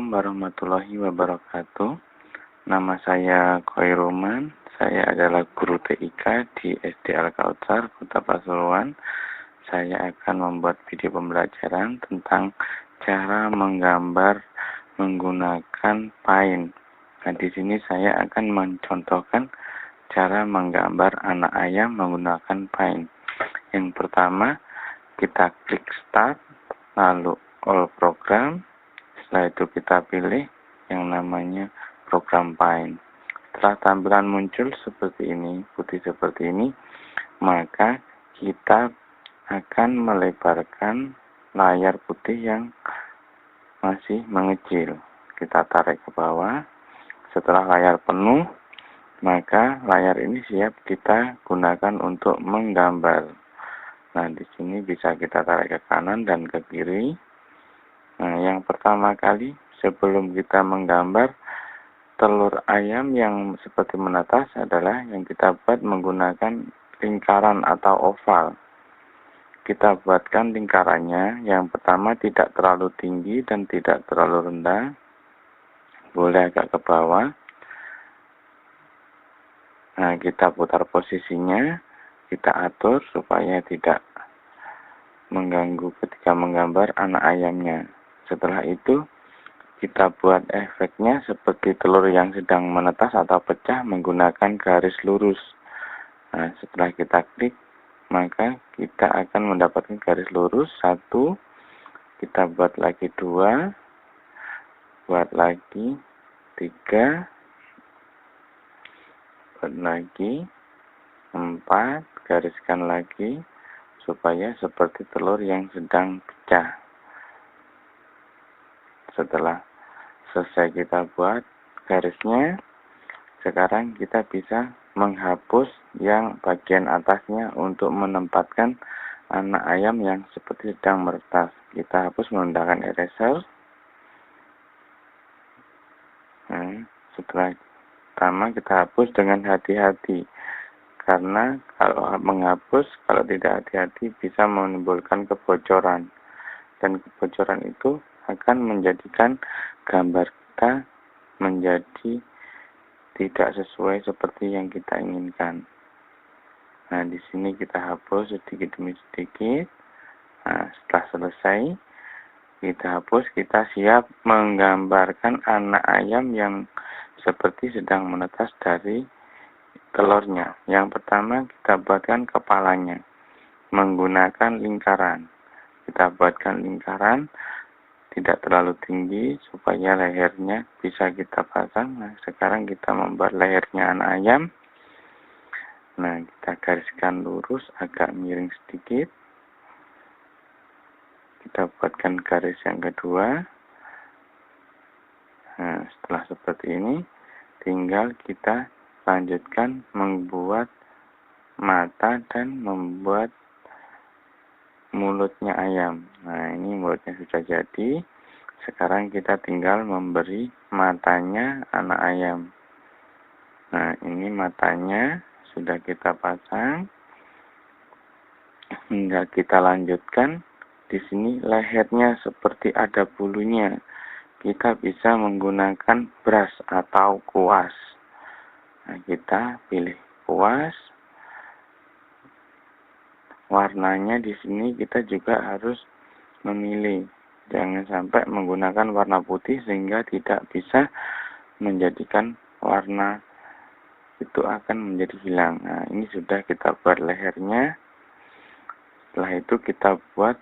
Assalamualaikum warahmatullahi wabarakatuh. Nama saya Khoiruman. Saya adalah guru TIK di SD Al-Kautsar, Kota Pasuruan. Saya akan membuat video pembelajaran tentang cara menggambar menggunakan Paint. Nah, di sini saya akan mencontohkan cara menggambar anak ayam menggunakan Paint. Yang pertama, kita klik Start, lalu All Program. Setelah itu kita pilih yang namanya program Paint. Setelah tampilan muncul seperti ini, putih seperti ini, maka kita akan melebarkan layar putih yang masih mengecil. Kita tarik ke bawah. Setelah layar penuh, maka layar ini siap kita gunakan untuk menggambar. Nah, di sini bisa kita tarik ke kanan dan ke kiri. Nah, yang pertama kali sebelum kita menggambar telur ayam yang seperti menetas adalah yang kita buat menggunakan lingkaran atau oval. Kita buatkan lingkarannya, yang pertama tidak terlalu tinggi dan tidak terlalu rendah. Boleh agak ke bawah. Nah, kita putar posisinya, kita atur supaya tidak mengganggu ketika menggambar anak ayamnya. Setelah itu, kita buat efeknya seperti telur yang sedang menetas atau pecah menggunakan garis lurus. Nah, setelah kita klik, maka kita akan mendapatkan garis lurus. 1, kita buat lagi 2, buat lagi 3, buat lagi 4, gariskan lagi supaya seperti telur yang sedang pecah. Setelah selesai kita buat garisnya, sekarang kita bisa menghapus yang bagian atasnya untuk menempatkan anak ayam yang seperti sedang meretas. Kita hapus menggunakan eraser. Nah, setelah pertama kita hapus dengan hati-hati, karena kalau menghapus, kalau tidak hati-hati bisa menimbulkan kebocoran, dan kebocoran itu akan menjadikan gambar kita menjadi tidak sesuai seperti yang kita inginkan. Nah, di sini kita hapus sedikit demi sedikit. Nah, setelah selesai, kita hapus, kita siap menggambarkan anak ayam yang seperti sedang menetas dari telurnya. Yang pertama, kita buatkan kepalanya menggunakan lingkaran. Kita buatkan lingkaran tidak terlalu tinggi supaya lehernya bisa kita pasang. Nah, sekarang kita membuat lehernya anak ayam. Nah, kita gariskan lurus, agak miring sedikit. Kita buatkan garis yang kedua. Nah, setelah seperti ini, tinggal kita lanjutkan membuat mata dan membuat mulutnya ayam. Nah, ini mulutnya sudah jadi. Sekarang kita tinggal memberi matanya anak ayam. Nah, ini matanya sudah kita pasang. Hingga kita lanjutkan. Di sini lehernya seperti ada bulunya. Kita bisa menggunakan brush atau kuas. Nah, kita pilih kuas. Warnanya di sini kita juga harus memilih. Jangan sampai menggunakan warna putih sehingga tidak bisa menjadikan warna itu akan menjadi hilang. Nah, ini sudah kita buat lehernya. Setelah itu kita buat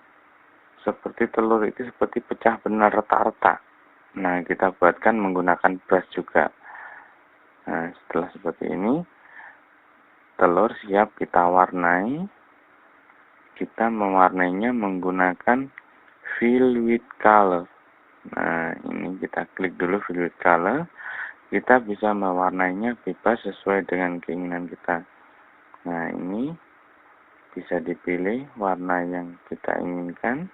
seperti telur itu seperti pecah benar retak-retak. Nah, kita buatkan menggunakan brush juga. Nah, setelah seperti ini, telur siap kita warnai. Kita mewarnainya menggunakan fill with color. Nah, ini kita klik dulu fill with color. Kita bisa mewarnainya bebas sesuai dengan keinginan kita. Nah, ini bisa dipilih warna yang kita inginkan.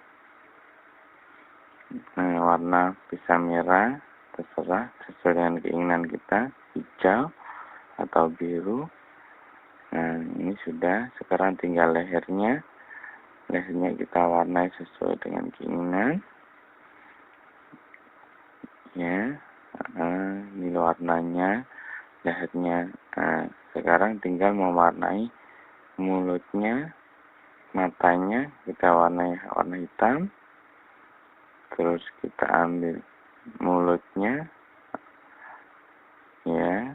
Nah, warna bisa merah, terserah sesuai dengan keinginan kita, hijau atau biru. Nah, ini sudah. Sekarang tinggal lehernya. Lehernya kita warnai sesuai dengan keinginan. ya. Ini warnanya, lehernya. Sekarang tinggal mewarnai mulutnya, matanya kita warnai warna hitam. Terus kita ambil mulutnya, ya.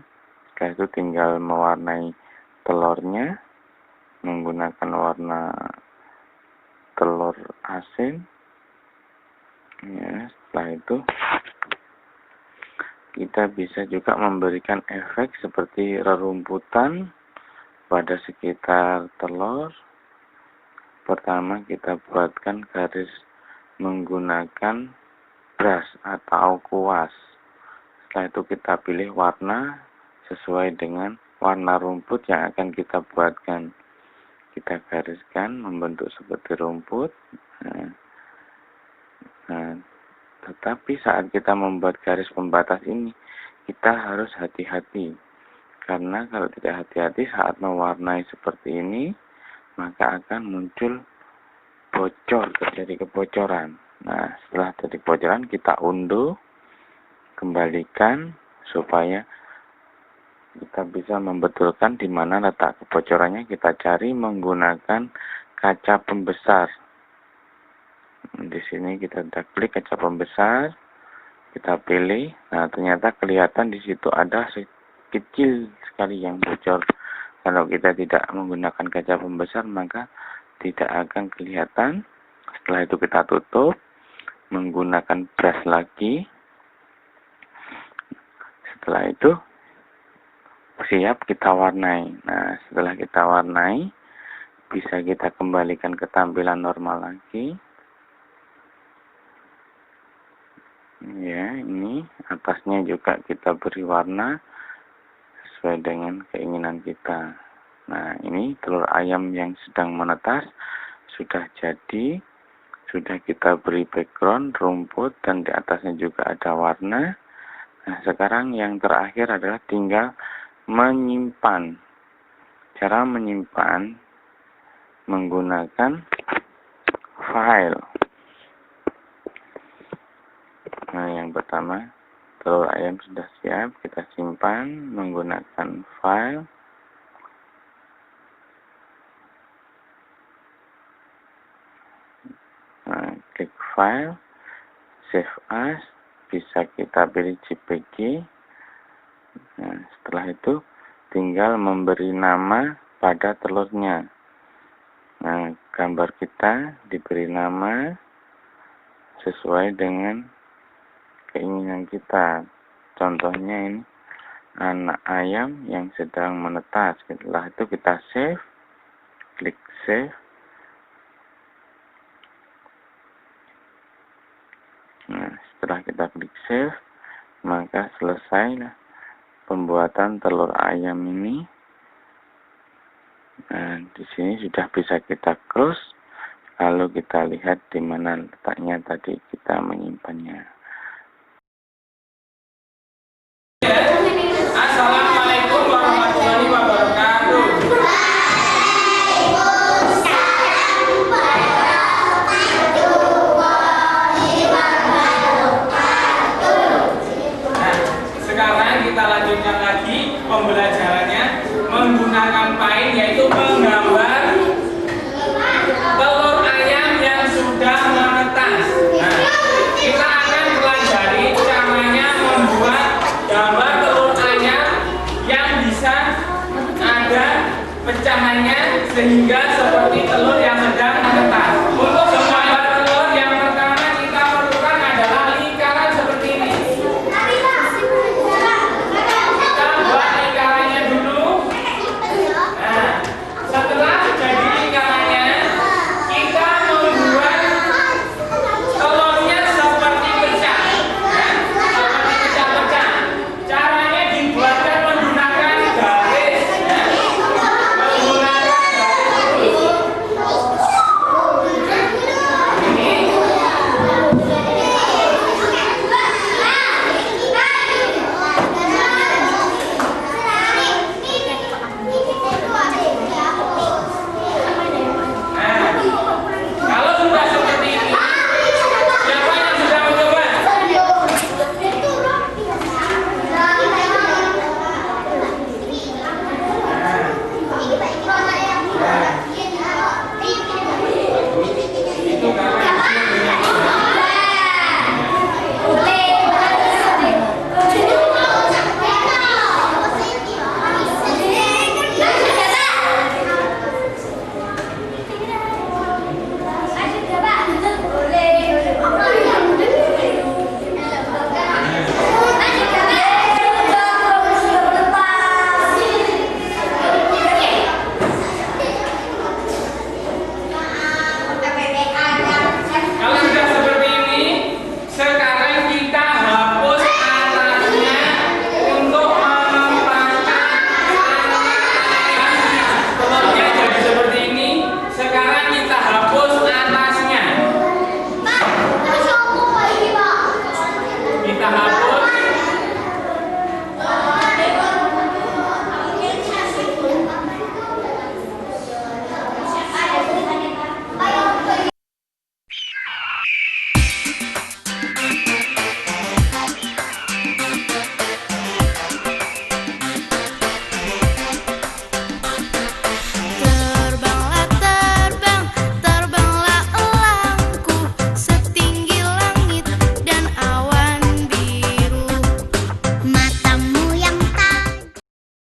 Setelah itu tinggal mewarnai telurnya menggunakan warna telur asin, ya. Setelah itu kita bisa juga memberikan efek seperti rerumputan pada sekitar telur. Pertama kita buatkan garis menggunakan brush atau kuas. Setelah itu kita pilih warna sesuai dengan warna rumput yang akan kita buatkan. Kita gariskan membentuk seperti rumput. Tetapi saat kita membuat garis pembatas ini, kita harus hati-hati. Karena kalau tidak hati-hati saat mewarnai seperti ini, maka akan muncul bocor, terjadi kebocoran. Nah, setelah terjadi kebocoran, kita unduh, kembalikan, supaya kita bisa membetulkan di mana letak kebocorannya. Kita cari menggunakan kaca pembesar. Di sini kita klik kaca pembesar, kita pilih. Nah, ternyata kelihatan di situ ada kecil sekali yang bocor. Kalau kita tidak menggunakan kaca pembesar, maka tidak akan kelihatan. Setelah itu kita tutup menggunakan brush lagi. Setelah itu siap kita warnai. Nah, setelah kita warnai, bisa kita kembalikan ke tampilan normal lagi. Ya, ini atasnya juga kita beri warna sesuai dengan keinginan kita. Nah, ini telur ayam yang sedang menetas sudah jadi. Sudah kita beri background rumput dan di atasnya juga ada warna. Nah, sekarang yang terakhir adalah tinggal menyimpan. Cara menyimpan menggunakan file. Nah, yang pertama, telur ayam sudah siap, kita simpan menggunakan file. Nah, klik file, save as, bisa kita pilih JPG. Nah, setelah itu tinggal memberi nama pada telurnya. Nah, gambar kita diberi nama sesuai dengan keinginan kita. Contohnya ini anak ayam yang sedang menetas. Setelah itu kita save, klik save. Nah, setelah kita klik save, maka selesai pembuatan telur ayam ini. Nah, di sini sudah bisa kita close, lalu kita lihat di mana letaknya tadi kita menyimpannya. Assalamualaikum warahmatullahi wabarakatuh. Nah, sekarang kita lanjutkan lagi pembelajarannya menggunakan file, yaitu menggambar telur ayam yang sudah menetas. Nah, kita akan pelajari caranya membuat gambar telur ayam yang bisa ada pecahannya sehingga seperti telur yang